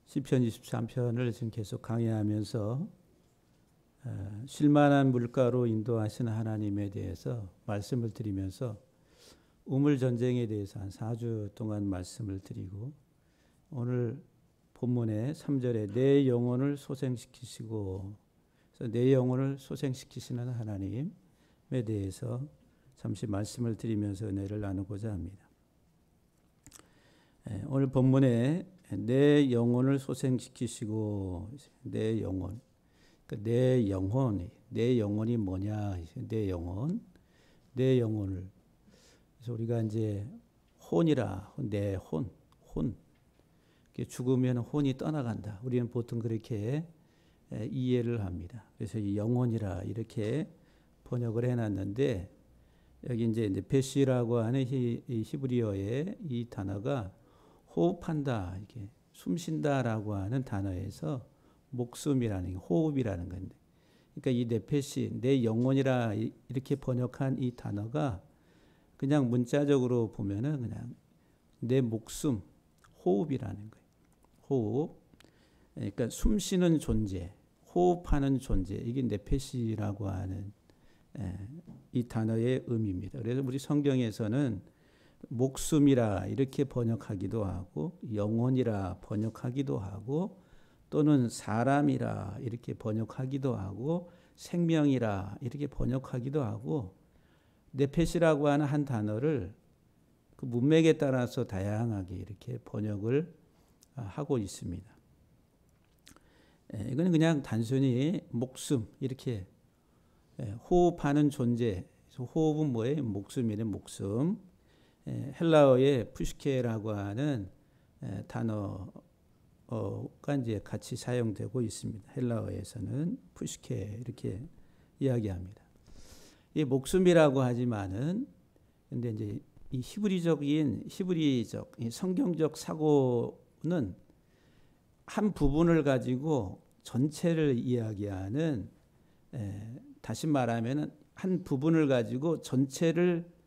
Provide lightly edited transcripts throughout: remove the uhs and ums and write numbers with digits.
시편 23편을 지금 계속 강의하면서 쉴만한 물가로 인도하시는 하나님에 대해서 말씀을 드리면서 우물 전쟁에 대해서 한 4주 동안 말씀을 드리고, 오늘 본문의 3절에 내 영혼을 소생시키시고, 그래서 내 영혼을 소생시키시는 하나님에 대해서 잠시 말씀을 드리면서 은혜를 나누고자 합니다. 오늘 본문에 내 영혼을 소생시키시고, 내 영혼, 내 영혼이 뭐냐? 내 영혼을. 그래서 우리가 이제 혼이라, 내 혼. 죽으면 혼이 떠나간다. 우리는 보통 그렇게 이해를 합니다. 그래서 이 영혼이라 이렇게 번역을 해놨는데, 여기 이제 네페시라고 하는 이 히브리어의 이 단어가 호흡한다, 이게 숨쉰다라고 하는 단어에서 목숨이라는 게 호흡이라는 건데, 그러니까 이 네페시, 내 영혼이라 이렇게 번역한 이 단어가 그냥 문자적으로 보면은 그냥 내 목숨, 호흡이라는 거예요. 호흡. 그러니까 숨쉬는 존재, 호흡하는 존재, 이게 네페시라고 하는 이 단어의 의미입니다. 그래서 우리 성경에서는 목숨이라 이렇게 번역하기도 하고, 영혼이라 번역하기도 하고, 또는 사람이라 이렇게 번역하기도 하고, 생명이라 이렇게 번역하기도 하고, 네페시라고 하는 한 단어를 그 문맥에 따라서 다양하게 이렇게 번역을 하고 있습니다. 이건 그냥 단순히 목숨, 이렇게 호흡하는 존재. 호흡은 뭐예요? 목숨이네, 목숨. 헬라어의 푸시케라고 하는 단어가 이제 같이 사용되고 있습니다. 헬라어에서는 푸시케 이렇게 이야기합니다. 이 목숨이라고 하지만은, 근데 이제 이 히브리적 이 성경적 사고는 한 부분을 가지고 전체를 이야기하는, 다시 말하면은 한 부분을 가지고 전체를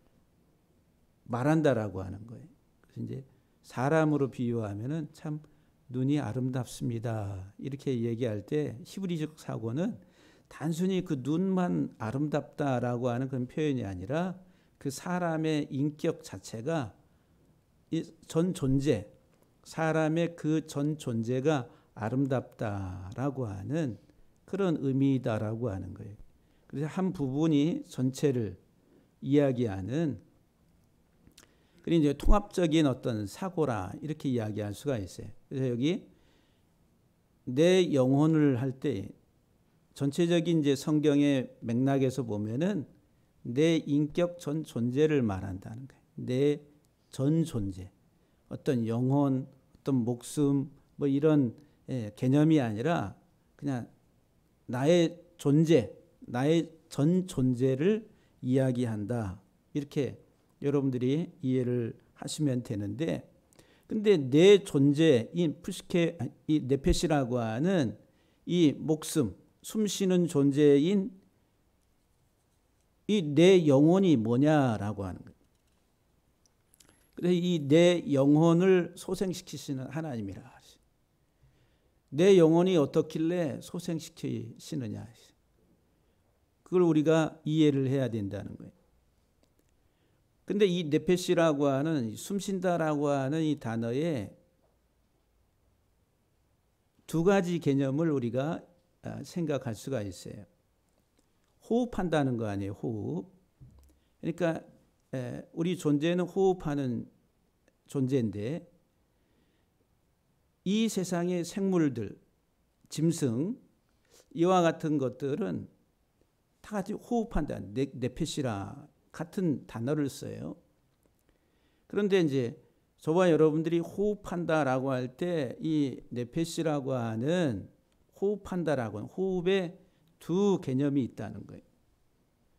말한다라고 하는 거예요. 그래서 이제 사람으로 비유하면은 참 눈이 아름답습니다, 이렇게 얘기할 때 히브리적 사고는 단순히 그 눈만 아름답다라고 하는 그런 표현이 아니라 그 사람의 인격 자체가, 이 전 존재, 사람의 그 전 존재가 아름답다라고 하는 그런 의미다라고 하는 거예요. 그래서 한 부분이 전체를 이야기하는, 그리고 이제 통합적인 어떤 사고라 이렇게 이야기할 수가 있어요. 그래서 여기 내 영혼을 할 때 전체적인 이제 성경의 맥락에서 보면은 내 인격 전 존재를 말한다는 거예요. 내 전 존재, 어떤 영혼, 어떤 목숨, 뭐 이런 개념이 아니라 그냥 나의 존재, 나의 전 존재를 이야기한다, 이렇게 여러분들이 이해를 하시면 되는데, 근데 내 존재, 이 네페시라고 하는 이 목숨, 숨쉬는 존재인 이 내 영혼이 뭐냐라고 하는 거예요. 그래서 이 내 영혼을 소생시키시는 하나님이라. 내 영혼이 어떻길래 소생시키시느냐, 그걸 우리가 이해를 해야 된다는 거예요. 근데 이 네페시라고 하는, 숨쉰다라고 하는 이 단어에 두 가지 개념을 우리가 생각할 수가 있어요. 호흡한다는 거 아니에요, 호흡. 그러니까 우리 존재는 호흡하는 존재인데, 이 세상의 생물들, 짐승, 이와 같은 것들은 다 같이 호흡한다. 네페시라 같은 단어를 써요. 그런데 이제 저와 여러분들이 호흡한다라고 할 때 이 네페시라고 하는, 호흡한다라고 하는 호흡에 두 개념이 있다는 거예요.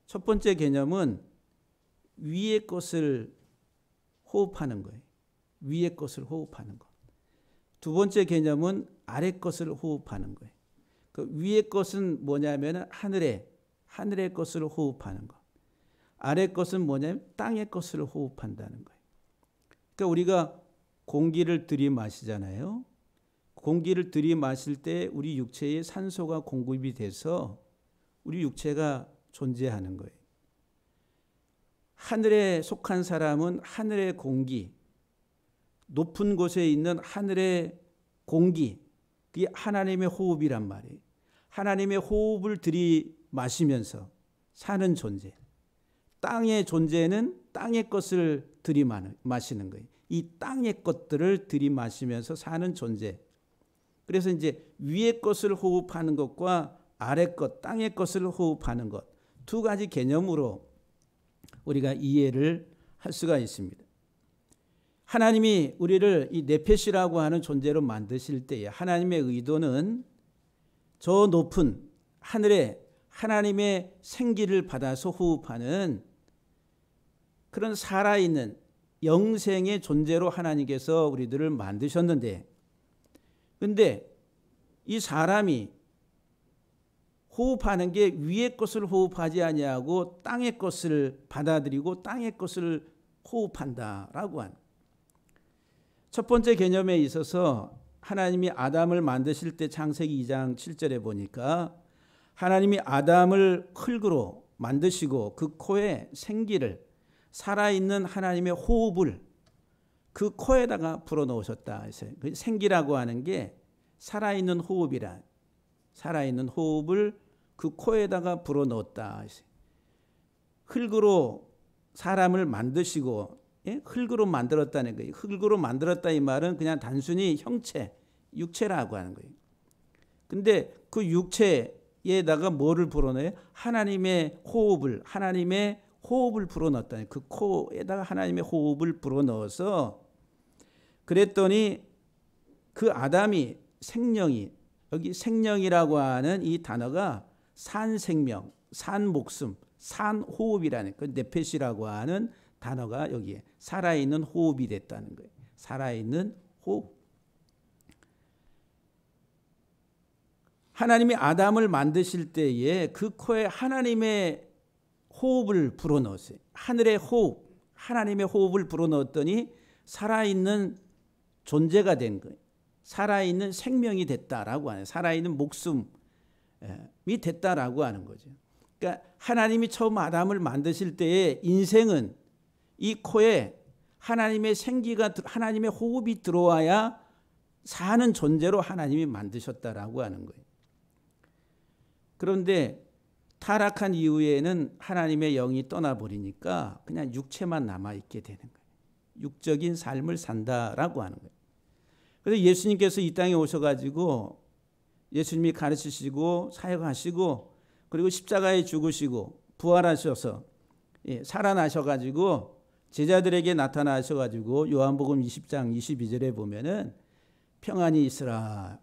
첫 번째 개념은 위의 것을 호흡하는 거예요. 위의 것을 호흡하는 것. 두 번째 개념은 아래 것을 호흡하는 거예요. 그 위의 것은 뭐냐면 하늘의 것을 호흡하는 것. 아래 것은 뭐냐면 땅의 것을 호흡한다는 거예요. 그러니까 우리가 공기를 들이마시잖아요. 공기를 들이마실 때 우리 육체에 산소가 공급이 돼서 우리 육체가 존재하는 거예요. 하늘에 속한 사람은 하늘의 공기, 높은 곳에 있는 하늘의 공기, 그게 하나님의 호흡이란 말이에요. 하나님의 호흡을 들이마시면서 사는 존재. 땅의 존재는 땅의 것을 들이마시는 거예요. 이 땅의 것들을 들이마시면서 사는 존재. 그래서 이제 위의 것을 호흡하는 것과 아래 것, 땅의 것을 호흡하는 것, 두 가지 개념으로 우리가 이해를 할 수가 있습니다. 하나님이 우리를 이 네페시라고 하는 존재로 만드실 때에 하나님의 의도는 저 높은 하늘에 하나님의 생기를 받아서 호흡하는 그런 살아있는 영생의 존재로 하나님께서 우리들을 만드셨는데, 근데 이 사람이 호흡하는 게 위의 것을 호흡하지 아니하고 땅의 것을 받아들이고 땅의 것을 호흡한다라고 하는. 첫 번째 개념에 있어서 하나님이 아담을 만드실 때 창세기 2장 7절에 보니까 하나님이 아담을 흙으로 만드시고 그 코에 생기를, 살아있는 하나님의 호흡을 그 코에다가 불어넣으셨다 했어요. 그 생기라고 하는 게 살아있는 호흡이라, 살아있는 호흡을 그 코에다가 불어넣었다 했어요. 흙으로 사람을 만드시고, 예? 흙으로 만들었다는 거예요. 흙으로 만들었다 이 말은 그냥 단순히 형체, 육체라고 하는 거예요. 근데 그 육체에다가 뭐를 불어넣어요? 하나님의 호흡을 불어넣었다니. 그 코에다가 하나님의 호흡을 불어넣어서, 그랬더니 그 아담이 생명이, 여기 생명이라고 하는 이 단어가 산생명, 산목숨, 산호흡이라는 그 네페시라고 하는 단어가 여기에 살아있는 호흡이 됐다는 거예요. 살아있는 호흡. 하나님이 아담을 만드실 때에 그 코에 하나님의 호흡을 불어넣었어요. 하늘의 호흡, 하나님의 호흡을 불어넣었더니 살아있는 존재가 된 거예요. 살아있는 생명이 됐다라고 하는, 살아있는 목숨이 됐다라고 하는 거죠. 그러니까 하나님이 처음 아담을 만드실 때에 인생은 이 코에 하나님의 생기가, 하나님의 호흡이 들어와야 사는 존재로 하나님이 만드셨다라고 하는 거예요. 그런데 타락한 이후에는 하나님의 영이 떠나버리니까 그냥 육체만 남아있게 되는 거예요. 육적인 삶을 산다라고 하는 거예요. 그래서 예수님께서 이 땅에 오셔가지고 예수님이 가르치시고 사역하시고 그리고 십자가에 죽으시고 부활하셔서 살아나셔가지고 제자들에게 나타나셔가지고 요한복음 20장 22절에 보면은 평안이 있으라,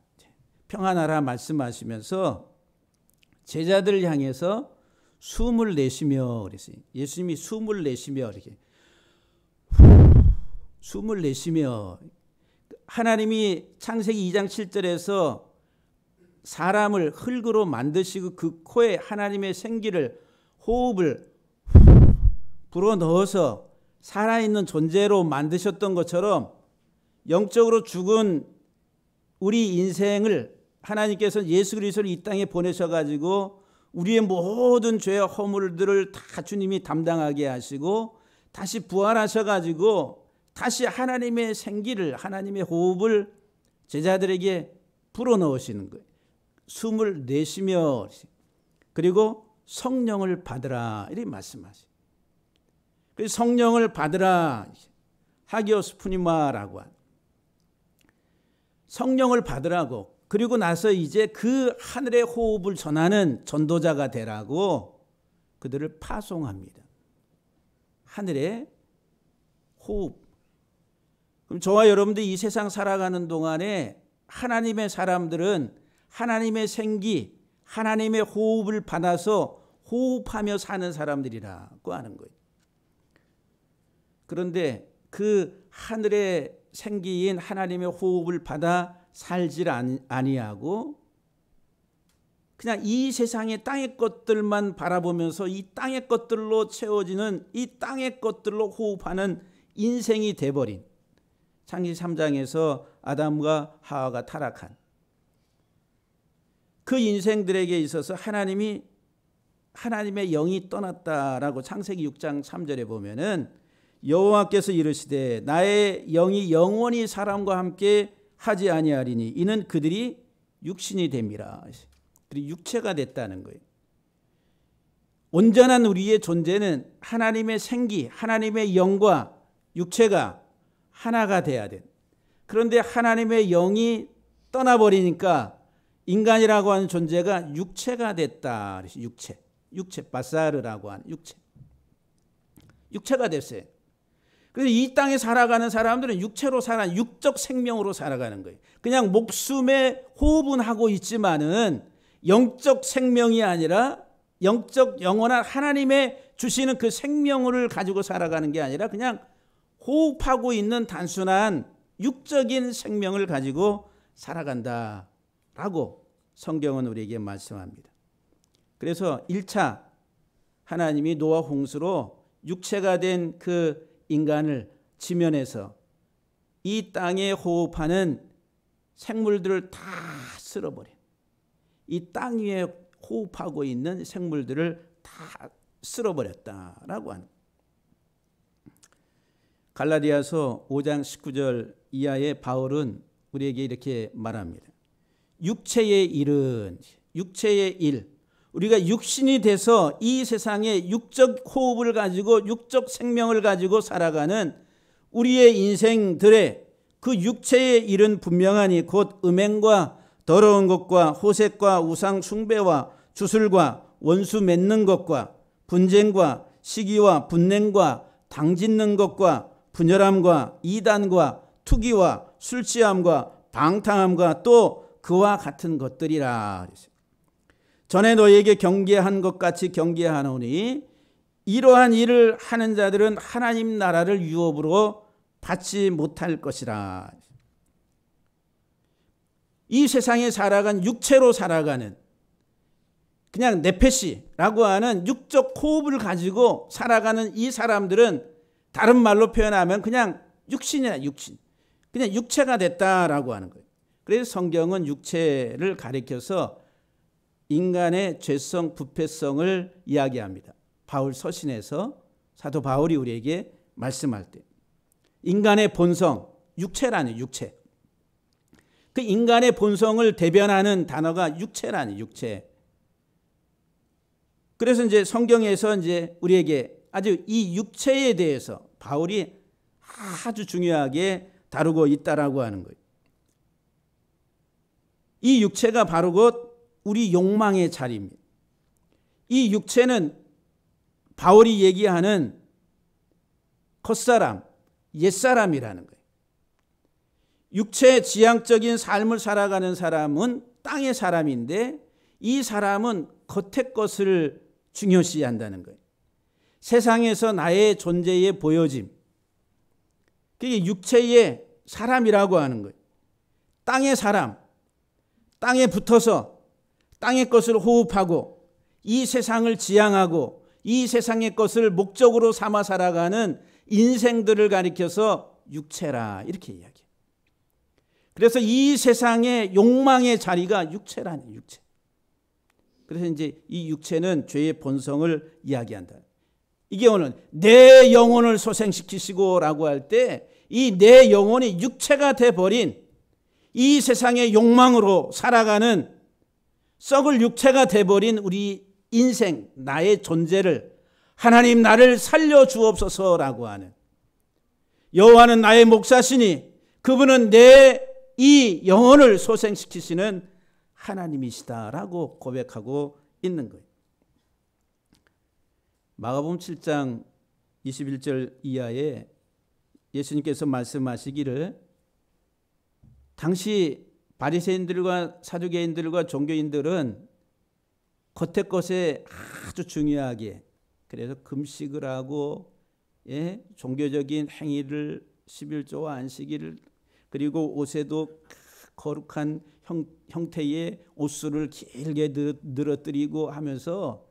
평안하라 말씀하시면서 제자들을 향해서 숨을 내쉬며 그랬어요. 예수님이 숨을 내쉬며 이렇게 숨을 내쉬며, 하나님이 창세기 2장 7절에서 사람을 흙으로 만드시고 그 코에 하나님의 생기를, 호흡을 불어넣어서 살아있는 존재로 만드셨던 것처럼 영적으로 죽은 우리 인생을 하나님께서 예수 그리스도를 이 땅에 보내셔가지고 우리의 모든 죄와 허물들을 다 주님이 담당하게 하시고 다시 부활하셔가지고 다시 하나님의 생기를, 하나님의 호흡을 제자들에게 불어넣으시는 거예요. 숨을 내쉬며, 그리고 성령을 받으라 이렇게 말씀하세요. 그래서 성령을 받으라, 하기오스 푸니마라고 한 성령을 받으라고. 그리고 나서 이제 그 하늘의 호흡을 전하는 전도자가 되라고 그들을 파송합니다. 하늘의 호흡. 그럼 저와 여러분들이 이 세상 살아가는 동안에 하나님의 사람들은 하나님의 생기, 하나님의 호흡을 받아서 호흡하며 사는 사람들이라고 하는 거예요. 그런데 그 하늘의 생기인 하나님의 호흡을 받아 살질 아니하고 그냥 이 세상의 땅의 것들만 바라보면서 이 땅의 것들로 채워지는, 이 땅의 것들로 호흡하는 인생이 돼버린, 창세기 3장에서 아담과 하와가 타락한 그 인생들에게 있어서 하나님의 영이 떠났다라고 창세기 6장 3절에 보면은 여호와께서 이르시되 나의 영이 영원히 사람과 함께 하지 아니하리니 이는 그들이 육신이 됨이라. 그리고 육체가 됐다는 거예요. 온전한 우리의 존재는 하나님의 생기, 하나님의 영과 육체가 하나가 돼야 돼. 그런데 하나님의 영이 떠나버리니까 인간이라고 하는 존재가 육체가 됐다. 육체, 바사르라고 하는 육체가 됐어요. 그래서 이 땅에 살아가는 사람들은 육체로 육적 생명으로 살아가는 거예요. 그냥 목숨에 호흡은 하고 있지만은 영적 생명이 아니라 영적 영원한 하나님의 주시는 그 생명을 가지고 살아가는 게 아니라 그냥 호흡하고 있는 단순한 육적인 생명을 가지고 살아간다라고 성경은 우리에게 말씀합니다. 그래서 1차 하나님이 노아 홍수로 육체가 된 그 인간을 지면에서 이 땅에 호흡하는 생물들을 다 쓸어버려. 이 땅 위에 호흡하고 있는 생물들을 다 쓸어버렸다라고 하는. 갈라디아서 5장 19절 이하에 바울은 우리에게 이렇게 말합니다. 육체의 일, 우리가 육신이 돼서 이 세상에 육적 호흡을 가지고 육적 생명을 가지고 살아가는 우리의 인생들의 그 육체의 일은 분명하니 곧 음행과 더러운 것과 호색과 우상 숭배와 주술과 원수 맺는 것과 분쟁과 시기와 분냉과 당짓는 것과 분열함과 이단과 투기와 술 취함과 방탕함과 또 그와 같은 것들이라. 전에 너희에게 경계한 것 같이 경계하노니 이러한 일을 하는 자들은 하나님 나라를 유업으로 받지 못할 것이라. 이 세상에 살아간 육체로 살아가는 그냥 네페시라고 하는 육적 호흡을 가지고 살아가는 이 사람들은 다른 말로 표현하면 그냥 육신이야, 육신. 그냥 육체가 됐다라고 하는 거예요. 그래서 성경은 육체를 가리켜서 인간의 죄성, 부패성을 이야기합니다. 바울 서신에서 사도 바울이 우리에게 말씀할 때 인간의 본성, 육체라는 육체. 그 인간의 본성을 대변하는 단어가 육체라는 육체. 그래서 이제 성경에서 이제 우리에게 아주 이 육체에 대해서 바울이 아주 중요하게 다루고 있다라고 하는 거예요. 이 육체가 바로 곧 우리 욕망의 자리입니다. 이 육체는 바울이 얘기하는 겉사람, 옛사람이라는 거예요. 육체의 지향적인 삶을 살아가는 사람은 땅의 사람인데 이 사람은 겉의 것을 중요시한다는 거예요. 세상에서 나의 존재의 보여짐. 그게 육체의 사람이라고 하는 거예요. 땅의 사람, 땅에 붙어서 땅의 것을 호흡하고 이 세상을 지향하고 이 세상의 것을 목적으로 삼아 살아가는 인생들을 가리켜서 육체라 이렇게 이야기해요. 그래서 이 세상의 욕망의 자리가 육체라는 육체. 그래서 이제 이 육체는 죄의 본성을 이야기한다. 이게 오늘 내 영혼을 소생시키시고라고 할 때 이 내 영혼이 육체가 돼버린 이 세상의 욕망으로 살아가는 썩을 육체가 돼버린 우리 인생, 나의 존재를 하나님 나를 살려주옵소서라고 하는 여호와는 나의 목사시니 그분은 내 이 영혼을 소생시키시는 하나님이시다라고 고백하고 있는 거예요. 마가복음 7장 21절 이하에 예수님께서 말씀하시기를 당시 바리새인들과 사두개인들과 종교인들은 겉의 것에 아주 중요하게 그래서 금식을 하고 종교적인 행위를 11조와 안식일을 그리고 옷에도 거룩한 형태의 옷수를 길게 늘어뜨리고 하면서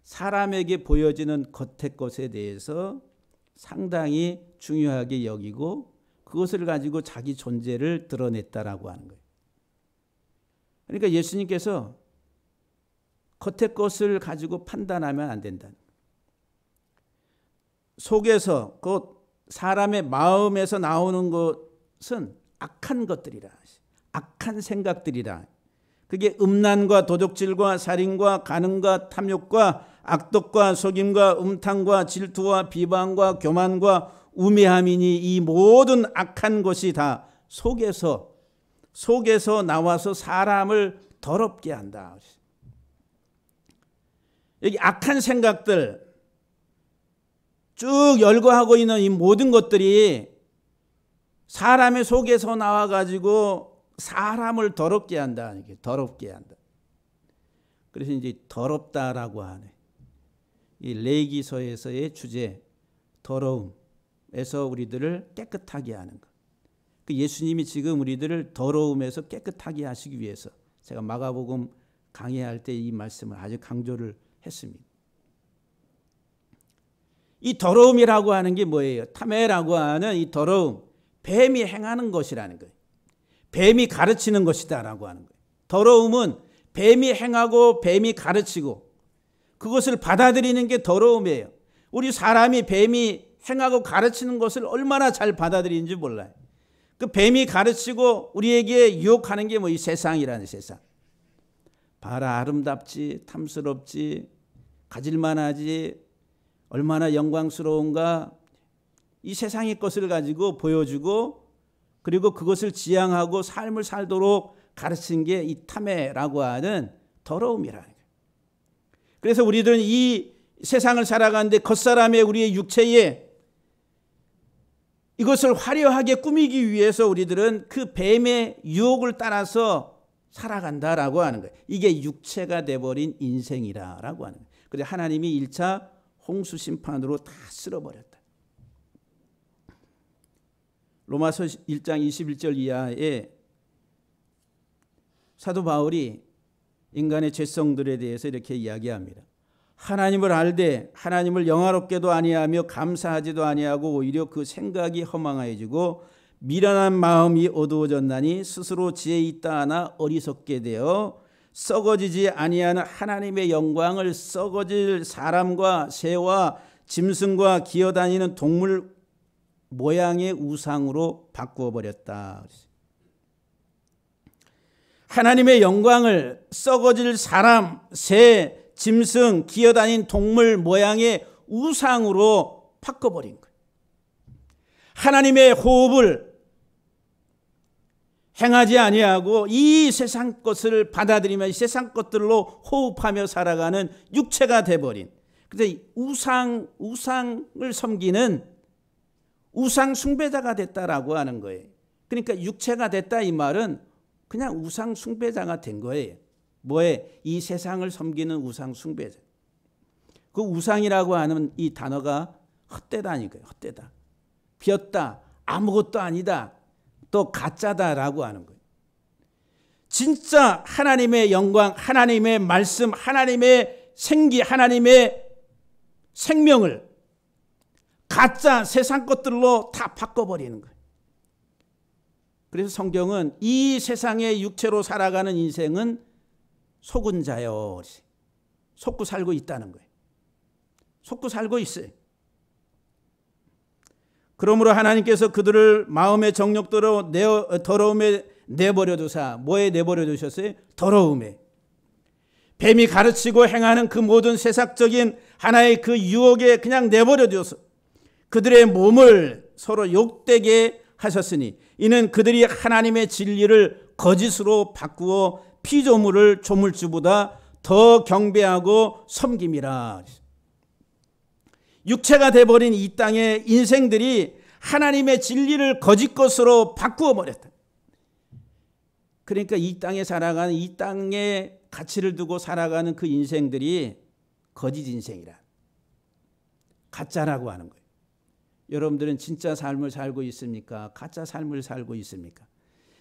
사람에게 보여지는 겉의 것에 대해서 상당히 중요하게 여기고 그것을 가지고 자기 존재를 드러냈다라고 하는 거예요. 그러니까 예수님께서 겉의 것을 가지고 판단하면 안 된다. 속에서 곧 사람의 마음에서 나오는 것은 악한 것들이라, 악한 생각들이라. 그게 음란과 도둑질과 살인과 간음과 탐욕과 악독과 속임과 음탕과 질투와 비방과 교만과 우매함이니 이 모든 악한 것이 다 속에서 나와서 사람을 더럽게 한다. 여기 악한 생각들 쭉 열거하고 있는 이 모든 것들이 사람의 속에서 나와가지고 사람을 더럽게 한다. 더럽게 한다. 그래서 이제 더럽다라고 하네. 이 레위기서에서의 주제, 더러움에서 우리들을 깨끗하게 하는 것. 그 예수님이 지금 우리들을 더러움에서 깨끗하게 하시기 위해서 제가 마가복음 강의할 때 이 말씀을 아주 강조를 했습니다. 이 더러움이라고 하는 게 뭐예요? 타메라고 하는 이 더러움, 뱀이 행하는 것이라는 거예요. 뱀이 가르치는 것이다라고 하는 거예요. 더러움은 뱀이 행하고 뱀이 가르치고 그것을 받아들이는 게 더러움이에요. 우리 사람이 뱀이 행하고 가르치는 것을 얼마나 잘 받아들이는지 몰라요. 그 뱀이 가르치고 우리에게 유혹하는 게 뭐 이 세상이라는 세상. 봐라, 아름답지, 탐스럽지, 가질만하지, 얼마나 영광스러운가. 이 세상의 것을 가지고 보여주고 그리고 그것을 지향하고 삶을 살도록 가르친 게 이 탐해라고 하는 더러움이라는 거예요. 그래서 우리들은 이 세상을 살아가는데 겉사람의 우리의 육체에 이것을 화려하게 꾸미기 위해서 우리들은 그 뱀의 유혹을 따라서 살아간다라고 하는 거예요. 이게 육체가 돼버린 인생이라고 하는 거예요. 그래서 하나님이 1차 홍수 심판으로 다 쓸어버렸다. 로마서 1장 21절 이하에 사도 바울이 인간의 죄성들에 대해서 이렇게 이야기합니다. 하나님을 알되 하나님을 영화롭게도 아니하며 감사하지도 아니하고 오히려 그 생각이 허망해지고 미련한 마음이 어두워졌나니 스스로 지혜 있다 하나 어리석게 되어 썩어지지 아니하는 하나님의 영광을 썩어질 사람과 새와 짐승과 기어다니는 동물 모양의 우상으로 바꾸어 버렸다. 하나님의 영광을 썩어질 사람, 새, 짐승, 기어다닌 동물 모양의 우상으로 바꿔버린 거예요. 하나님의 호흡을 행하지 아니하고 이 세상 것을 받아들이며 이 세상 것들로 호흡하며 살아가는 육체가 돼버린. 그래서 우상을 섬기는 우상 숭배자가 됐다라고 하는 거예요. 그러니까 육체가 됐다 이 말은 그냥 우상 숭배자가 된 거예요. 뭐에? 이 세상을 섬기는 우상 숭배자. 그 우상이라고 하는 이 단어가 헛되다니까요. 헛되다. 비었다. 아무것도 아니다. 또 가짜다라고 하는 거예요. 진짜 하나님의 영광, 하나님의 말씀, 하나님의 생기, 하나님의 생명을 가짜 세상 것들로 다 바꿔버리는 거예요. 그래서 성경은 이 세상의 육체로 살아가는 인생은 속은 자요. 속고 살고 있다는 거예요. 속고 살고 있어요. 그러므로 하나님께서 그들을 마음의 정욕대로 더러움에 내버려 두사. 뭐에 내버려 두셨어요? 더러움에. 뱀이 가르치고 행하는 그 모든 세상적인 하나의 그 유혹에 그냥 내버려 두어서 그들의 몸을 서로 욕되게 하셨으니 이는 그들이 하나님의 진리를 거짓으로 바꾸어 피조물을 조물주보다 더 경배하고 섬김이라. 육체가 돼버린 이 땅의 인생들이 하나님의 진리를 거짓 것으로 바꾸어 버렸다. 그러니까 이 땅에 살아가는 이 땅에 가치를 두고 살아가는 그 인생들이 거짓 인생이라. 가짜라고 하는 거예요. 여러분들은 진짜 삶을 살고 있습니까? 가짜 삶을 살고 있습니까?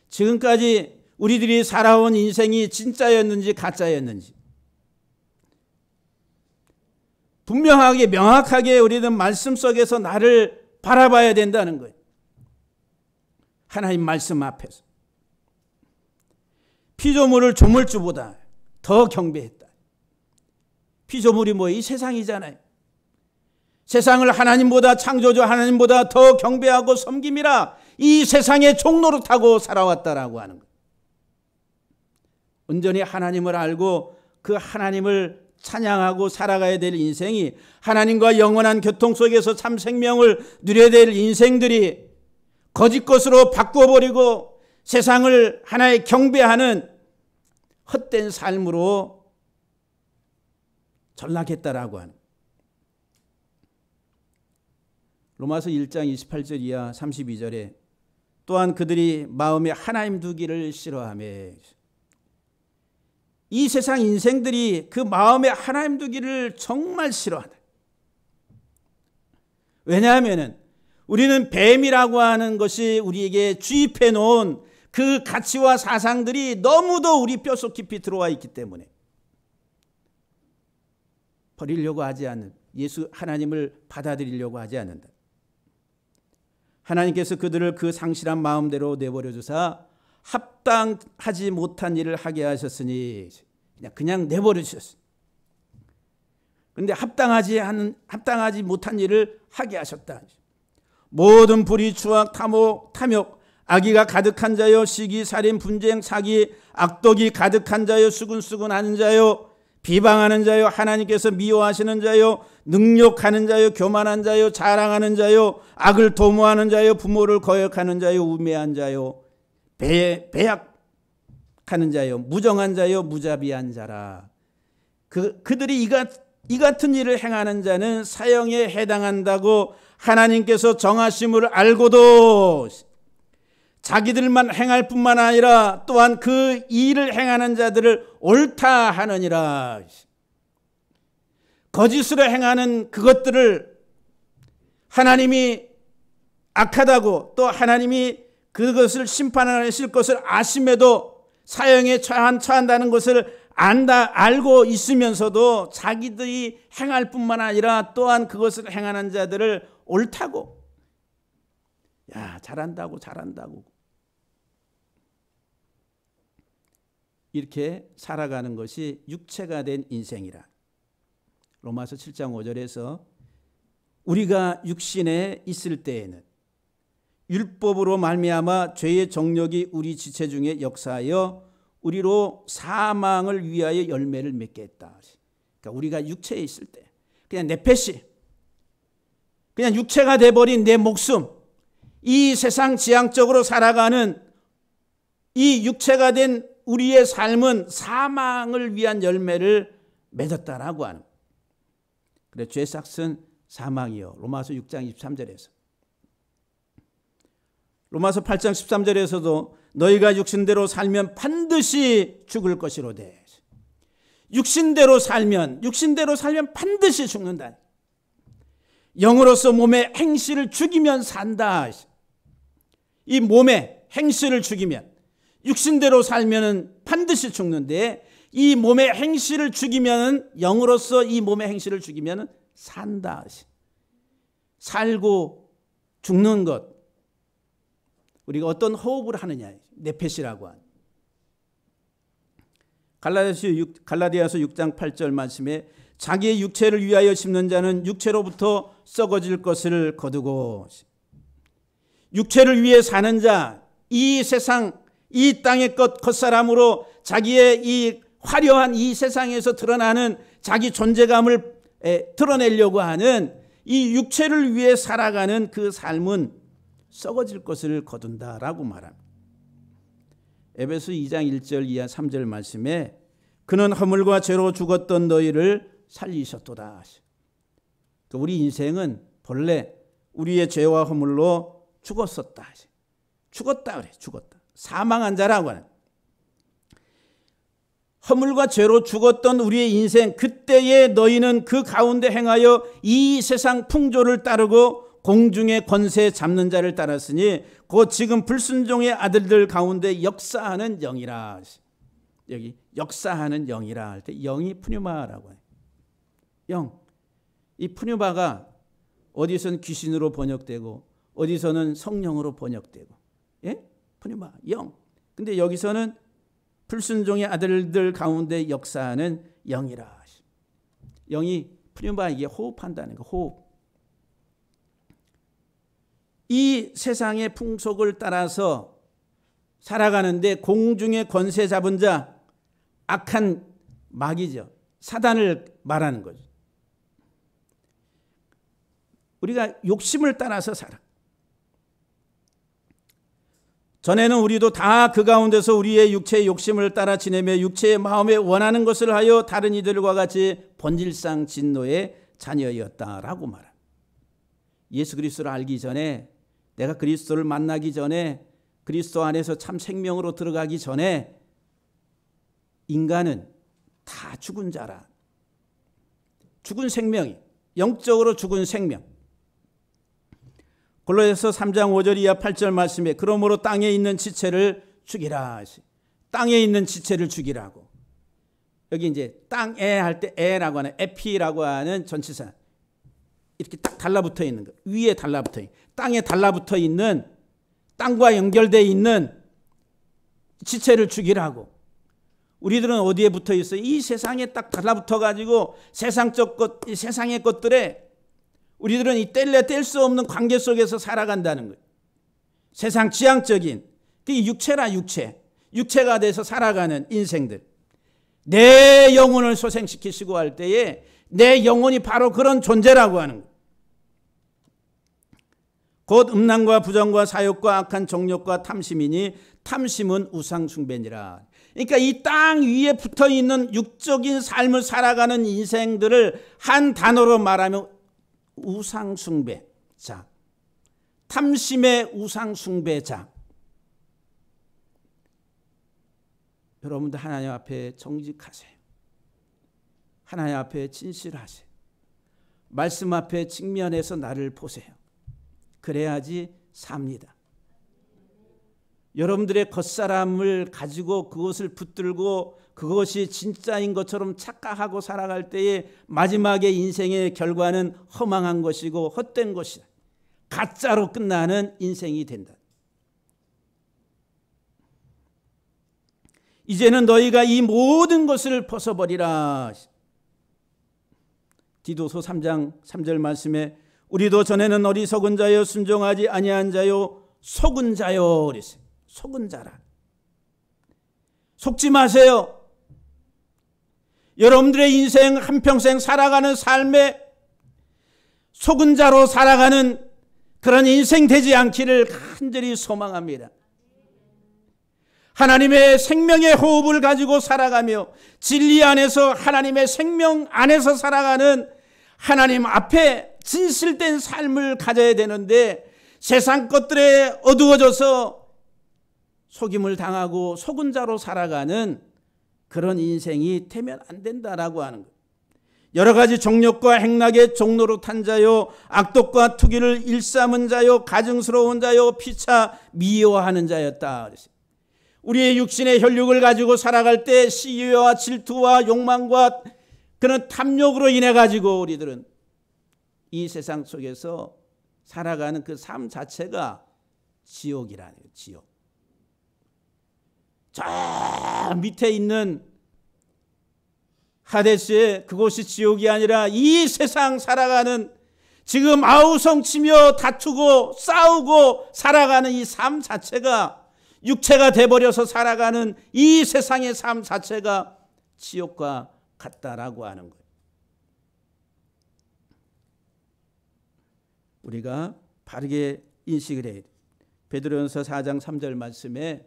지금까지 우리들이 살아온 인생이 진짜였는지 가짜였는지 분명하게 명확하게 우리는 말씀 속에서 나를 바라봐야 된다는 거예요. 하나님 말씀 앞에서 피조물을 조물주보다 더 경배했다. 피조물이 뭐예요? 이 세상이잖아요. 세상을 하나님보다, 창조주 하나님보다 더 경배하고 섬김이라 이 세상의 종로로 타고 살아왔다라고 하는 거예요. 온전히 하나님을 알고 그 하나님을 찬양하고 살아가야 될 인생이, 하나님과 영원한 교통 속에서 참 생명을 누려야 될 인생들이 거짓 것으로 바꿔버리고 세상을 하나의 경배하는 헛된 삶으로 전락했다라고 하는. 로마서 1장 28절 이하 32절에 또한 그들이 마음에 하나님 두기를 싫어하며, 이 세상 인생들이 그 마음에 하나님 두기를 정말 싫어한다. 왜냐하면 우리는 뱀이라고 하는 것이 우리에게 주입해 놓은 그 가치와 사상들이 너무도 우리 뼛속 깊이 들어와 있기 때문에 버리려고 하지 않는, 예수 하나님을 받아들이려고 하지 않는다. 하나님께서 그들을 그 상실한 마음대로 내버려 주사 합당하지 못한 일을 하게 하셨으니 그냥 내버려 주셨어요. 그런데 합당하지 못한 일을 하게 하셨다. 모든 불의, 추악, 탐욕, 악의가 가득한 자요, 시기, 살인, 분쟁, 사기, 악독이 가득한 자요, 수근수근하는 자요, 비방하는 자요, 하나님께서 미워하시는 자요, 능욕하는 자요, 교만한 자요, 자랑하는 자요, 악을 도모하는 자요, 부모를 거역하는 자요, 우매한 자요, 배약하는 자요, 무정한 자요, 무자비한 자라. 그들이 이 같은 일을 행하는 자는 사형에 해당한다고 하나님께서 정하심을 알고도 자기들만 행할 뿐만 아니라 또한 그 일을 행하는 자들을 옳다 하느니라. 거짓으로 행하는 그것들을 하나님이 악하다고, 또 하나님이 그것을 심판하실 것을 아심에도 사형에 처한다는 것을 알고 있으면서도 자기들이 행할 뿐만 아니라 또한 그것을 행하는 자들을 옳다고, 잘한다고 이렇게 살아가는 것이 육체가 된 인생이라. 로마서 7장 5절에서 우리가 육신에 있을 때에는 율법으로 말미암아 죄의 정욕이 우리 지체 중에 역사하여 우리로 사망을 위하여 열매를 맺게 했다. 그러니까 우리가 육체에 있을 때 그냥 내 패시, 그냥 육체가 돼버린 내 목숨, 이 세상 지향적으로 살아가는 이 육체가 된 우리의 삶은 사망을 위한 열매를 맺었다라고 하는. 그래, 죄 삭은 사망이요. 로마서 6장 23절에서. 로마서 8장 13절에서도 너희가 육신대로 살면 반드시 죽을 것이로되. 육신대로 살면 반드시 죽는다. 영으로서 몸의 행실을 죽이면 산다. 이 몸의 행실을 죽이면, 육신대로 살면 반드시 죽는데 이 몸의 행실을 죽이면, 영으로서 이 몸의 행실을 죽이면 산다. 살고 죽는 것, 우리가 어떤 호흡을 하느냐, 네페시라고 하는. 갈라디아서 6장 8절 말씀에 자기의 육체를 위하여 심는 자는 육체로부터 썩어질 것을 거두고, 육체를 위해 사는 자, 이 세상, 이 땅의 겉사람으로 자기의 이 화려한 이 세상에서 드러나는 자기 존재감을 드러내려고 하는 이 육체를 위해 살아가는 그 삶은 썩어질 것을 거둔다라고 말합니다. 에베소 2장 1절 이하 3절 말씀에 그는 허물과 죄로 죽었던 너희를 살리셨도다. 우리 인생은 본래 우리의 죄와 허물로 죽었었다. 죽었다 그래, 죽었다. 사망한 자라고 하는. 허물과 죄로 죽었던 우리의 인생, 그때에 너희는 그 가운데 행하여 이 세상 풍조를 따르고 공중의 권세 잡는 자를 따랐으니 곧 지금 불순종의 아들들 가운데 역사하는 영이라. 여기 역사하는 영이라 할 때 영이 푸뉴마라고 해요. 영. 이 푸뉴마가 어디서는 귀신으로 번역되고 어디서는 성령으로 번역되고, 예? 푸뉴마 영. 근데 여기서는 불순종의 아들들 가운데 역사하는 영이라. 영이 푸뉴마 이게 호흡한다는 거. 호흡. 이 세상의 풍속을 따라서 살아가는데 공중의 권세 잡은 자, 악한 마귀죠. 사단을 말하는 거죠. 우리가 욕심을 따라서 살아. 전에는 우리도 다 그 가운데서 우리의 육체의 욕심을 따라 지내며 육체의 마음에 원하는 것을 하여 다른 이들과 같이 본질상 진노의 자녀였다라고 말합니다. 예수 그리스도를 알기 전에, 내가 그리스도를 만나기 전에, 그리스도 안에서 참 생명으로 들어가기 전에 인간은 다 죽은 자라. 죽은 생명이, 영적으로 죽은 생명. 골로새서 3장 5절 이하 8절 말씀에 그러므로 땅에 있는 지체를 죽이라. 땅에 있는 지체를 죽이라고. 여기 이제 땅에 할 때 에라고 하는 에피라고 하는 전치사. 이렇게 딱 달라붙어 있는 거. 위에 달라붙어 있는, 땅에 달라붙어 있는, 땅과 연결되어 있는 지체를 죽이라고. 우리들은 어디에 붙어 있어요? 이 세상에 딱 달라붙어 가지고 세상적 것, 이 세상의 것들에 우리들은 이 뗄래 뗄 수 없는 관계 속에서 살아간다는 거예요. 세상 지향적인, 그 육체라 육체. 육체가 돼서 살아가는 인생들. 내 영혼을 소생시키시고 할 때에 내 영혼이 바로 그런 존재라고 하는 거예요. 곧 음란과 부정과 사욕과 악한 정욕과 탐심이니 탐심은 우상 숭배니라. 그러니까 이 땅 위에 붙어 있는 육적인 삶을 살아가는 인생들을 한 단어로 말하면 우상 숭배자. 탐심의 우상 숭배자. 여러분들 하나님 앞에 정직하세요. 하나님 앞에 진실하세요. 말씀 앞에 직면해서 나를 보세요. 그래야지 삽니다. 여러분들의 겉사람을 가지고 그것을 붙들고 그것이 진짜인 것처럼 착각하고 살아갈 때에 마지막에 인생의 결과는 허망한 것이고 헛된 것이다. 가짜로 끝나는 인생이 된다. 이제는 너희가 이 모든 것을 벗어버리라. 디도서 3장 3절 말씀에 우리도 전에는 어리석은 자여 순종하지 아니한 자요 속은 자요 그랬어요. 속은 자라. 속지 마세요. 여러분들의 인생 한평생 살아가는 삶에 속은 자로 살아가는 그런 인생 되지 않기를 간절히 소망합니다. 하나님의 생명의 호흡을 가지고 살아가며 진리 안에서 하나님의 생명 안에서 살아가는 하나님 앞에 진실된 삶을 가져야 되는데 세상 것들에 어두워져서 속임을 당하고 속은 자로 살아가는 그런 인생이 되면 안 된다라고 하는 거예요. 여러 가지 정욕과 행락의 종로로 탄 자요 악독과 투기를 일삼은 자요 가증스러운 자요 피차 미워하는 자였다 그랬어요. 우리의 육신의 혈육을 가지고 살아갈 때 시기와 질투와 욕망과 그런 탐욕으로 인해 가지고 우리들은 이 세상 속에서 살아가는 그 삶 자체가 지옥이라는 거예요. 지옥. 저 밑에 있는 하데스에 그곳이 지옥이 아니라 이 세상 살아가는 지금 아우성치며 다투고 싸우고 살아가는 이 삶 자체가 육체가 돼버려서 살아가는 이 세상의 삶 자체가 지옥과 같다라고 하는 거예요. 우리가 바르게 인식을 해야 돼. 베드로전서 4장 3절 말씀에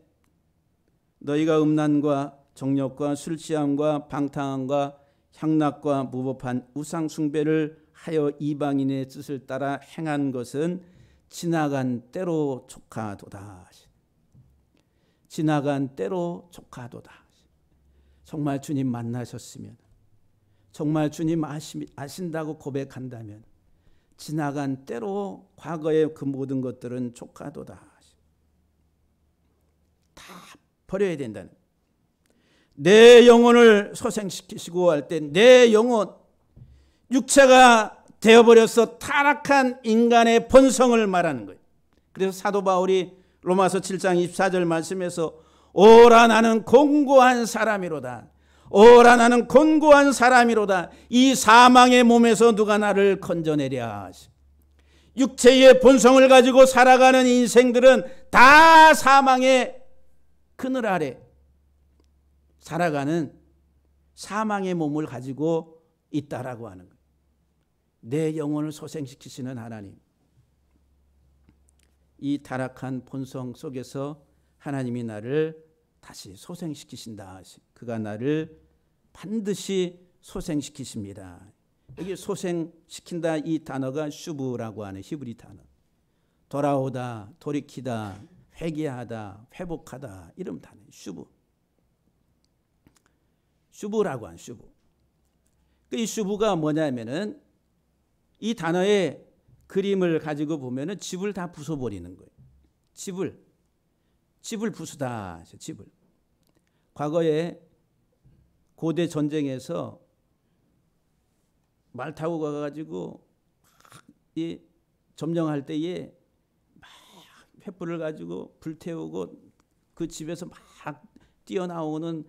너희가 음란과 정욕과 술취함과 방탕함과 향락과 무법한 우상 숭배를 하여 이방인의 뜻을 따라 행한 것은 지나간 때로 족하도다. 지나간 때로 족하도다. 정말 주님 만나셨으면, 정말 주님 아신다고 고백한다면 지나간 때로 과거의 그 모든 것들은 족하도다. 다 버려야 된다는. 내 영혼을 소생시키시고 할 때 내 영혼, 육체가 되어버려서 타락한 인간의 본성을 말하는 거예요. 그래서 사도 바울이 로마서 7장 24절 말씀에서 오라 나는 곤고한 사람이로다. 오라 나는 곤고한 사람이로다. 이 사망의 몸에서 누가 나를 건져내랴. 육체의 본성을 가지고 살아가는 인생들은 다 사망의 그늘 아래 살아가는 사망의 몸을 가지고 있다라고 하는 거예요. 내 영혼을 소생시키시는 하나님. 이 타락한 본성 속에서 하나님이 나를 다시 소생시키신다. 그가 나를 반드시 소생시키십니다. 여기 소생시킨다 이 단어가 슈브라고 하는 히브리 단어. 돌아오다, 돌이키다, 회개하다, 회복하다 이런 단어. 슈브. 슈브라고 하는 슈브. 이 슈브가 뭐냐면은 이 단어의 그림을 가지고 보면은 집을 다 부숴버리는 거예요. 집을 부수다. 집을. 과거에 고대 전쟁에서 말 타고 가가지고 이 점령할 때에 막 횃불을 가지고 불태우고 그 집에서 막 뛰어나오는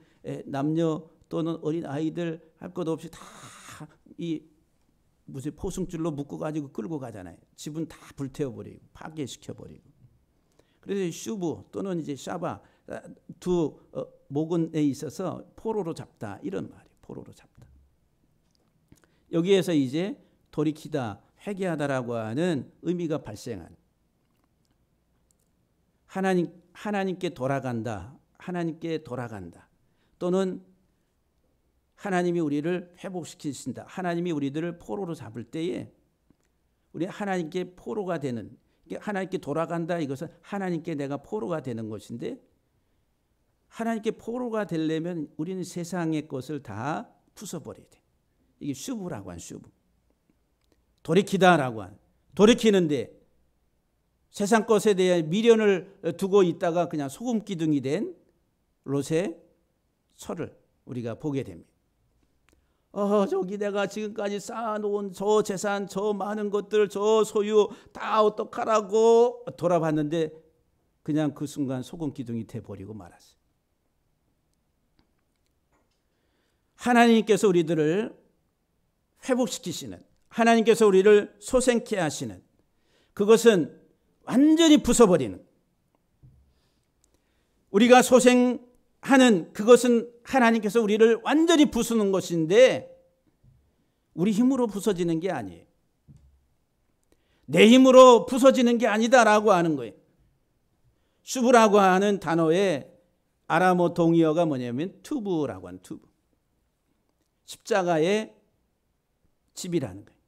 남녀 또는 어린 아이들 할 것 없이 다 이 무슨 포승줄로 묶어가지고 끌고 가잖아요. 집은 다 불태워버리고 파괴시켜버리고. 그래서 슈브 또는 이제 샤바 두 목은에 있어서 포로로 잡다 이런 말이에요. 포로로 잡다. 여기에서 이제 돌이키다, 회개하다라고 하는 의미가 발생한 하나님께 돌아간다, 하나님께 돌아간다. 또는 하나님이 우리를 회복시키신다. 하나님이 우리들을 포로로 잡을 때에 우리 하나님께 포로가 되는, 하나님께 돌아간다. 이것은 하나님께 내가 포로가 되는 것인데, 하나님께 포로가 되려면 우리는 세상의 것을 다 부숴버려야 돼. 이게 슈브라고 한 슈브. 돌이키다라고 한. 돌이키는데 세상 것에 대해 미련을 두고 있다가 그냥 소금 기둥이 된 롯의 설을 우리가 보게 됩니다. 저기 내가 지금까지 쌓아놓은 저 재산, 저 많은 것들, 저 소유 다 어떡하라고 돌아봤는데 그냥 그 순간 소금 기둥이 돼버리고 말았어요. 하나님께서 우리들을 회복시키시는, 하나님께서 우리를 소생케 하시는, 그것은 완전히 부숴버리는, 우리가 소생하는 그것은 하나님께서 우리를 완전히 부수는 것인데 우리 힘으로 부서지는 게 아니에요. 내 힘으로 부서지는 게 아니다라고 하는 거예요. 슈브라고 하는 단어의 아람어 동의어가 뭐냐면 투브라고 하는 투브. 십자가의 집이라는 거예요.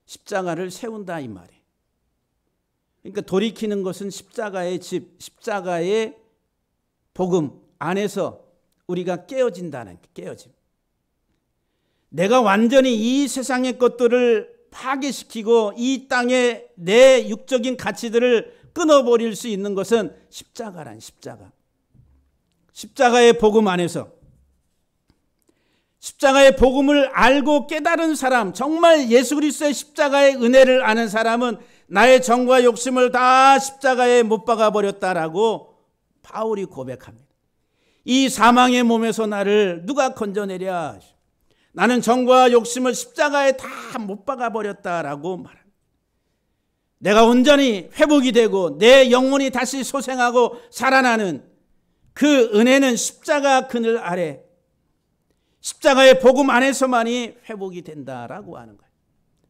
십자가를 세운다 이 말이에요. 그러니까 돌이키는 것은 십자가의 집, 십자가의 복음 안에서 우리가 깨어진다는 깨어짐. 내가 완전히 이 세상의 것들을 파괴시키고 이 땅에 내 육적인 가치들을 끊어버릴 수 있는 것은 십자가란 십자가. 십자가의 복음 안에서, 십자가의 복음을 알고 깨달은 사람, 정말 예수 그리스도의 십자가의 은혜를 아는 사람은 나의 정과 욕심을 다 십자가에 못 박아 버렸다라고 바울이 고백합니다. 이 사망의 몸에서 나를 누가 건져내랴. 나는 정과 욕심을 십자가에 다 못 박아 버렸다라고 말합니다. 내가 온전히 회복이 되고 내 영혼이 다시 소생하고 살아나는 그 은혜는 십자가 그늘 아래, 십자가의 복음 안에서만이 회복이 된다라고 하는 거예요.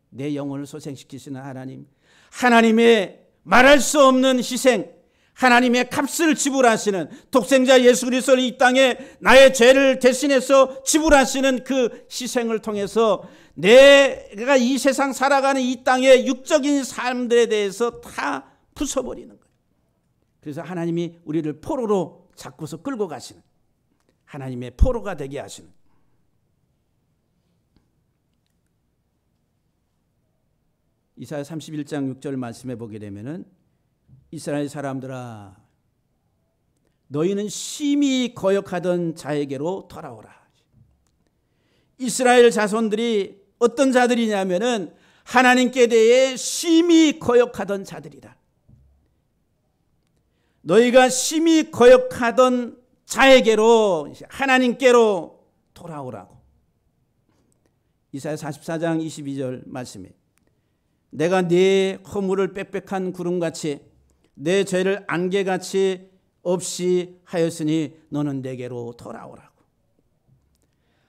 내 영혼을 소생시키시는 하나님, 하나님의 말할 수 없는 희생, 하나님의 값을 지불하시는 독생자 예수 그리스도를 이 땅에 나의 죄를 대신해서 지불하시는 그 희생을 통해서 내가 이 세상 살아가는 이 땅의 육적인 삶들에 대해서 다 부숴버리는 거예요. 그래서 하나님이 우리를 포로로 잡고서 끌고 가시는, 하나님의 포로가 되게 하시는. 이사야 31장 6절 말씀해 보게 되면은 이스라엘 사람들아 너희는 심히 거역하던 자에게로 돌아오라. 이스라엘 자손들이 어떤 자들이냐면은 하나님께 대해 심히 거역하던 자들이다. 너희가 심히 거역하던 자에게로, 하나님께로 돌아오라고. 이사야 44장 22절 말씀에 내가 네 허물을 빽빽한 구름같이 내 죄를 안개같이 없이 하였으니 너는 내게로 돌아오라고.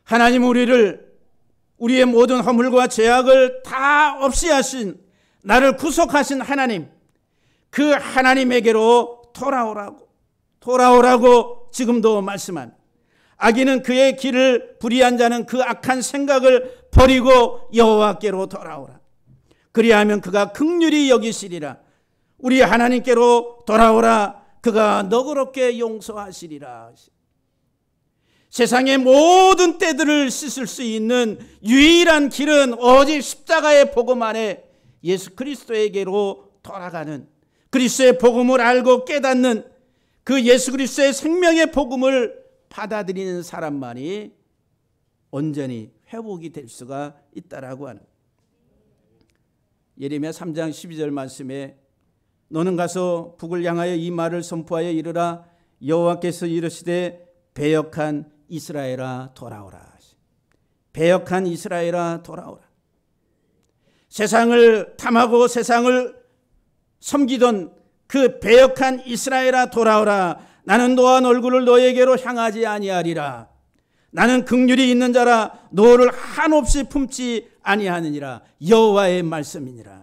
하나님 우리의 모든 허물과 죄악을 다 없이 하신, 나를 구속하신 하나님, 그 하나님에게로 돌아오라고 지금도 말씀합니다. 악인은 그의 길을 불의한 자는 그 악한 생각을 버리고 여호와께로 돌아오라. 그리하면 그가 긍휼히 여기시리라. 우리 하나님께로 돌아오라. 그가 너그럽게 용서하시리라. 세상의 모든 때들을 씻을 수 있는 유일한 길은 오직 십자가의 복음 안에 예수 그리스도에게로 돌아가는, 그리스도의 복음을 알고 깨닫는 그 예수 그리스도의 생명의 복음을 받아들이는 사람만이 온전히 회복이 될 수가 있다라고 하는. 예레미야 3장 12절 말씀에 너는 가서 북을 향하여 이 말을 선포하여 이르라. 여호와께서 이르시되 배역한 이스라엘아 돌아오라. 배역한 이스라엘아 돌아오라. 세상을 탐하고 세상을 섬기던 그 배역한 이스라엘아 돌아오라. 나는 노한 얼굴을 너에게로 향하지 아니하리라. 나는 긍휼이 있는 자라 노를 한없이 품지 아니하느니라. 여호와의 말씀이니라.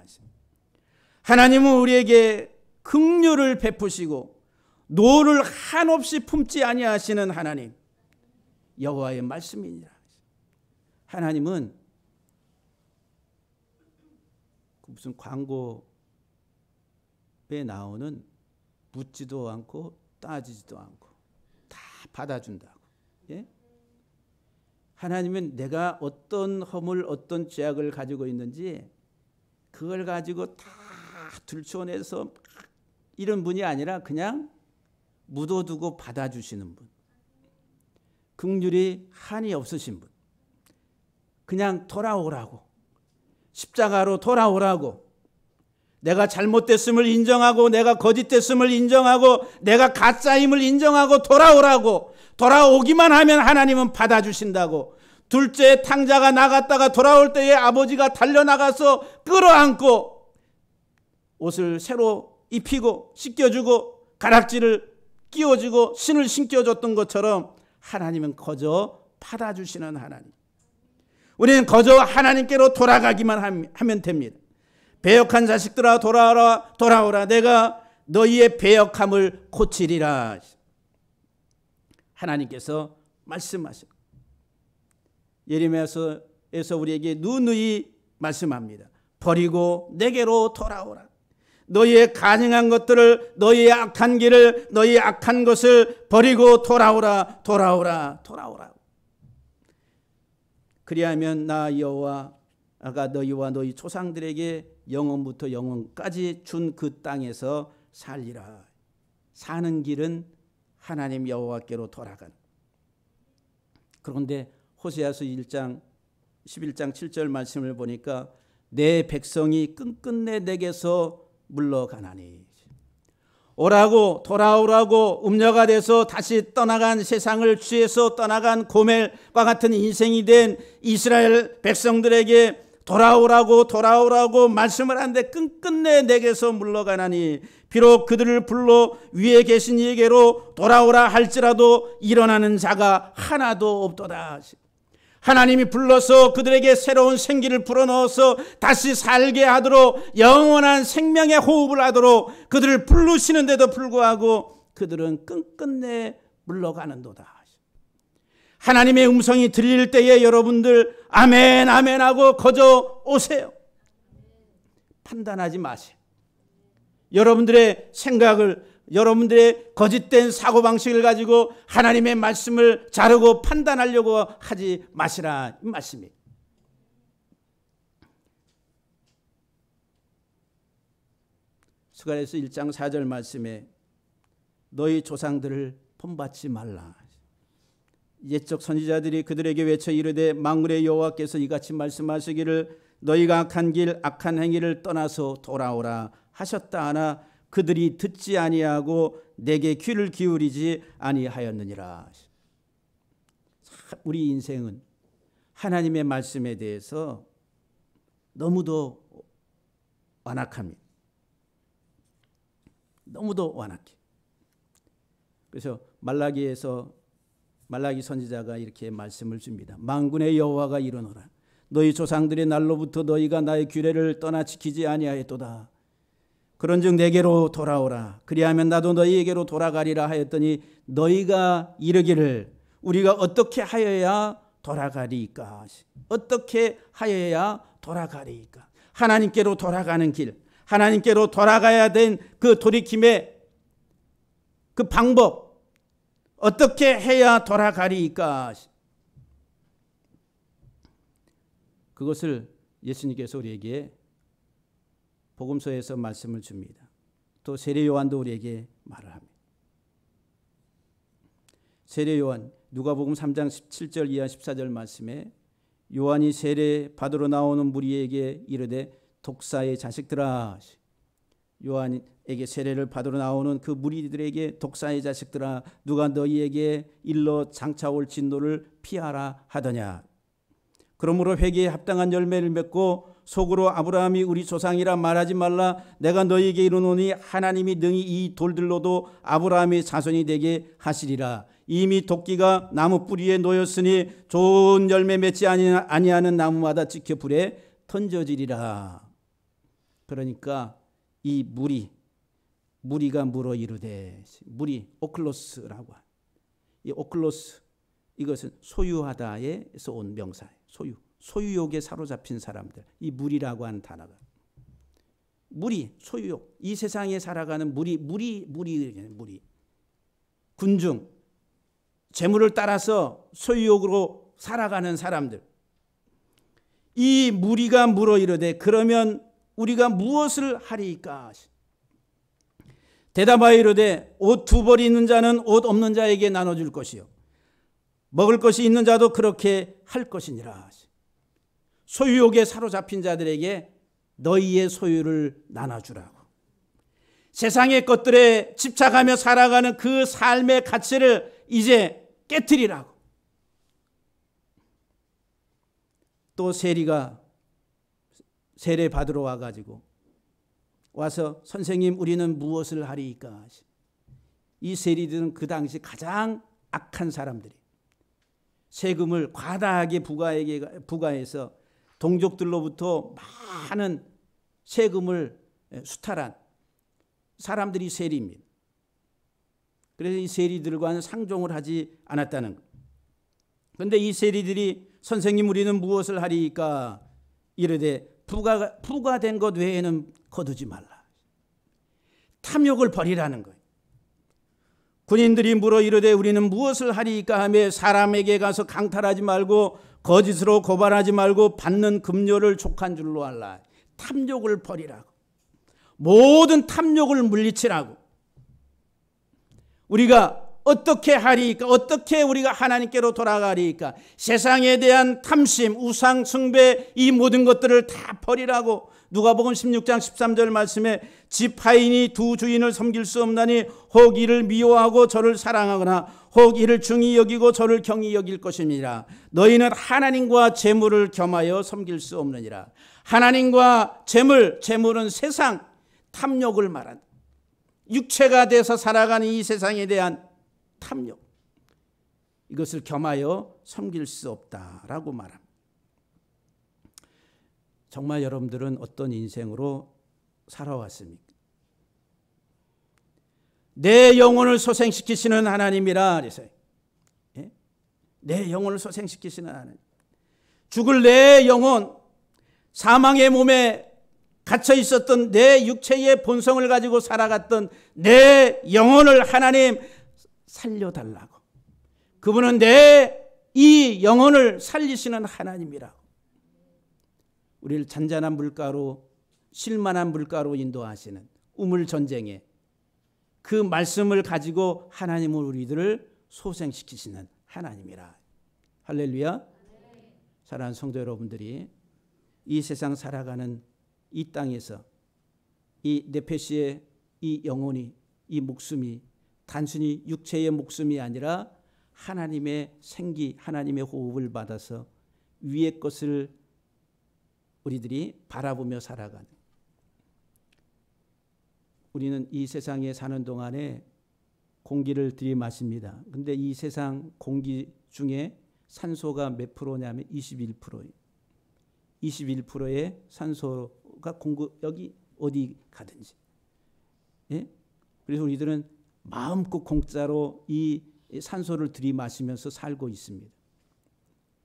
하나님은 우리에게 긍휼을 베푸시고 노를 한없이 품지 아니하시는 하나님, 여호와의 말씀이니라. 하나님은 무슨 광고에 나오는 묻지도 않고 따지지도 않고 다 받아준다고. 예? 하나님은 내가 어떤 허물, 어떤 죄악을 가지고 있는지 그걸 가지고 다 들춰내서 이런 분이 아니라 그냥 묻어두고 받아주시는 분. 긍휼이 한이 없으신 분. 그냥 돌아오라고. 십자가로 돌아오라고. 내가 잘못됐음을 인정하고 내가 거짓됐음을 인정하고 내가 가짜임을 인정하고 돌아오라고. 돌아오기만 하면 하나님은 받아주신다고. 둘째 탕자가 나갔다가 돌아올 때에 아버지가 달려나가서 끌어안고 옷을 새로 입히고 씻겨주고 가락지를 끼워주고 신을 신겨줬던 것처럼 하나님은 거저 받아주시는 하나님. 우리는 거저 하나님께로 돌아가기만 하면 됩니다. 배역한 자식들아 돌아오라. 내가 너희의 배역함을 고치리라. 하나님께서 말씀하십니다. 예레미야서 우리에게 누누이 말씀합니다. 버리고 내게로 돌아오라. 너희의 가증한 것들을, 너희의 악한 길을, 너희의 악한 것을 버리고 돌아오라. 그리하면 나 여호와가 너희와 너희 조상들에게 영원부터 영원까지 준 그 땅에서 살리라. 사는 길은 하나님 여호와께로 돌아가는. 그런데 호세아서 11장 7절 말씀을 보니까 내 백성이 끝끝내 내게서 물러가나니. 돌아오라고 음녀가 돼서 다시 떠나간, 세상을 취해서 떠나간 고멜과 같은 인생이 된 이스라엘 백성들에게 돌아오라고 말씀을 하는데 끝끝내 내게서 물러가나니. 비록 그들을 불러 위에 계신 이에게로 돌아오라 할지라도 일어나는 자가 하나도 없도다. 하나님이 불러서 그들에게 새로운 생기를 불어넣어서 다시 살게 하도록, 영원한 생명의 호흡을 하도록 그들을 부르시는데도 불구하고 그들은 끝끝내 물러가는도다. 하나님의 음성이 들릴 때에 여러분들 아멘 하고 거저 오세요. 판단하지 마세요. 여러분들의 생각을, 여러분들의 거짓된 사고방식을 가지고 하나님의 말씀을 자르고 판단하려고 하지 마시라, 이 말씀이에요. 스가랴서 1장 4절 말씀에 너희 조상들을 본받지 말라. 옛적 선지자들이 그들에게 외쳐 이르되 만군의 여호와께서 이같이 말씀하시기를 너희가 악한 길 악한 행위를 떠나서 돌아오라 하셨다 하나 그들이 듣지 아니하고 내게 귀를 기울이지 아니하였느니라. 우리 인생은 하나님의 말씀에 대해서 너무도 완악합니다. 너무도 완악해. 그래서 말라기에서 말라기 선지자가 이렇게 말씀을 줍니다. 만군의 여호와가 이르노라. 너희 조상들의 날로부터 너희가 나의 규례를 떠나 지키지 아니하였도다. 그런즉 내게로 돌아오라. 그리하면 나도 너희에게로 돌아가리라 하였더니 너희가 이르기를 우리가 어떻게 하여야 돌아가리이까? 어떻게 하여야 돌아가리이까? 하나님께로 돌아가는 길, 하나님께로 돌아가야 된 그 돌이킴의 그 방법, 어떻게 해야 돌아가리이까? 그것을 예수님께서 우리에게 복음서에서 말씀을 줍니다. 또 세례 요한도 우리에게 말을 합니다. 세례 요한 누가복음 3장 17절 이하 14절 말씀에 요한이 세례 받으러 나오는 무리에게 이르되 독사의 자식들아, 요한에게 세례를 받으러 나오는 그 무리들에게 독사의 자식들아, 누가 너희에게 일러 장차 올 진노를 피하라 하더냐. 그러므로 회개에 합당한 열매를 맺고 속으로 아브라함이 우리 조상이라 말하지 말라. 내가 너희에게 이르노니 하나님이 능히 이 돌들로도 아브라함의 자손이 되게 하시리라. 이미 도끼가 나무 뿌리에 놓였으니 좋은 열매 맺지 아니하는 나무마다 찍혀 불에 던져지리라. 그러니까 이 무리가 물어 이르되, 무리 오클로스라고 합니다. 이 오클로스, 이것은 소유하다에서 온 명사예요. 소유욕에 사로잡힌 사람들, 이 무리라고 하는 단어가, 무리, 소유욕, 이 세상에 살아가는 무리, 군중, 재물을 따라서 소유욕으로 살아가는 사람들, 이 무리가 물어 이르되 그러면 우리가 무엇을 하리이까? 대답하여 이르되 옷 두 벌 있는 자는 옷 없는 자에게 나눠줄 것이요 먹을 것이 있는 자도 그렇게 할 것이니라. 소유욕에 사로잡힌 자들에게 너희의 소유를 나눠주라고. 세상의 것들에 집착하며 살아가는 그 삶의 가치를 이제 깨트리라고. 또 세리가 세례 받으러 와가지고 와서 선생님 우리는 무엇을 하리이까? 이 세리들은 그 당시 가장 악한 사람들이, 세금을 과다하게 부과해서 동족들로부터 많은 세금을 수탈한 사람들이 세리입니다. 그래서 이 세리들과는 상종을 하지 않았다는 것. 그런데 이 세리들이 선생님 우리는 무엇을 하리이까? 이르되 부과된 것 외에는 거두지 말라. 탐욕을 버리라는 거예요. 군인들이 물어 이르되 우리는 무엇을 하리이까 하며 사람에게 가서 강탈하지 말고 거짓으로 고발하지 말고 받는 급료를 족한 줄로 알라. 탐욕을 버리라고. 모든 탐욕을 물리치라고. 우리가 어떻게 하리이까? 어떻게 우리가 하나님께로 돌아가리이까? 세상에 대한 탐심, 우상 숭배, 이 모든 것들을 다 버리라고. 누가복음 16장 13절 말씀에 집 하인이 두 주인을 섬길 수 없나니 혹 이를 미워하고 저를 사랑하거나 혹 이를 중히 여기고 저를 경히 여길 것입니다. 너희는 하나님과 재물을 겸하여 섬길 수 없느니라. 하나님과 재물은 세상, 탐욕을 말한다. 육체가 돼서 살아가는 이 세상에 대한 탐욕, 이것을 겸하여 섬길 수 없다라고 말합니다. 정말 여러분들은 어떤 인생으로 살아왔습니까? 내 영혼을 소생시키시는 하나님이라 그랬어요. 예? 내 영혼을 소생시키시는 하나님. 죽을 내 영혼, 사망의 몸에 갇혀 있었던 내 육체의 본성을 가지고 살아갔던 내 영혼을 하나님 살려달라고. 그분은 내 이 영혼을 살리시는 하나님이라고. 우리를 잔잔한 물가로, 실만한 물가로 인도하시는 우물전쟁에 그 말씀을 가지고 하나님은 우리들을 소생시키시는 하나님이라. 할렐루야. 사랑하는 성도 여러분들이 이 세상 살아가는 이 땅에서 이 네페시의 이 영혼이, 이 목숨이 단순히 육체의 목숨이 아니라 하나님의 생기, 하나님의 호흡을 받아서 위의 것을 우리들이 바라보며 살아가는, 우리는 이 세상에 사는 동안에 공기를 들이마십니다. 근데 이 세상 공기 중에 산소가 몇 프로냐면 21%예요. 21%의 산소가 공급, 여기 어디 가든지. 예? 그래서 우리들은 마음껏 공짜로 이 산소를 들이마시면서 살고 있습니다.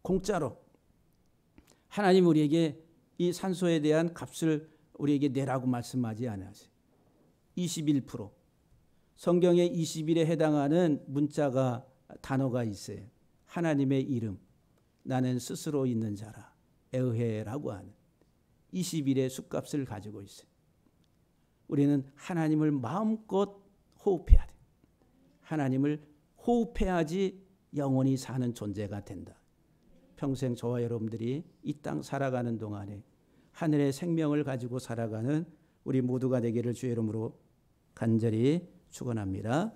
공짜로. 하나님 우리에게 이 산소에 대한 값을 우리에게 내라고 말씀하지 않으세요. 21%. 성경에 21에 해당하는 문자가, 단어가 있어요. 하나님의 이름, 나는 스스로 있는 자라, 에흐라고 하는 21의 숫값을 가지고 있어요. 우리는 하나님을 마음껏 호흡해야 돼요. 하나님을 호흡해야지 영원히 사는 존재가 된다. 평생 저와 여러분들이 이 땅 살아가는 동안에 하늘의 생명을 가지고 살아가는 우리 모두가 되기를 주의 이름으로 간절히 축원합니다.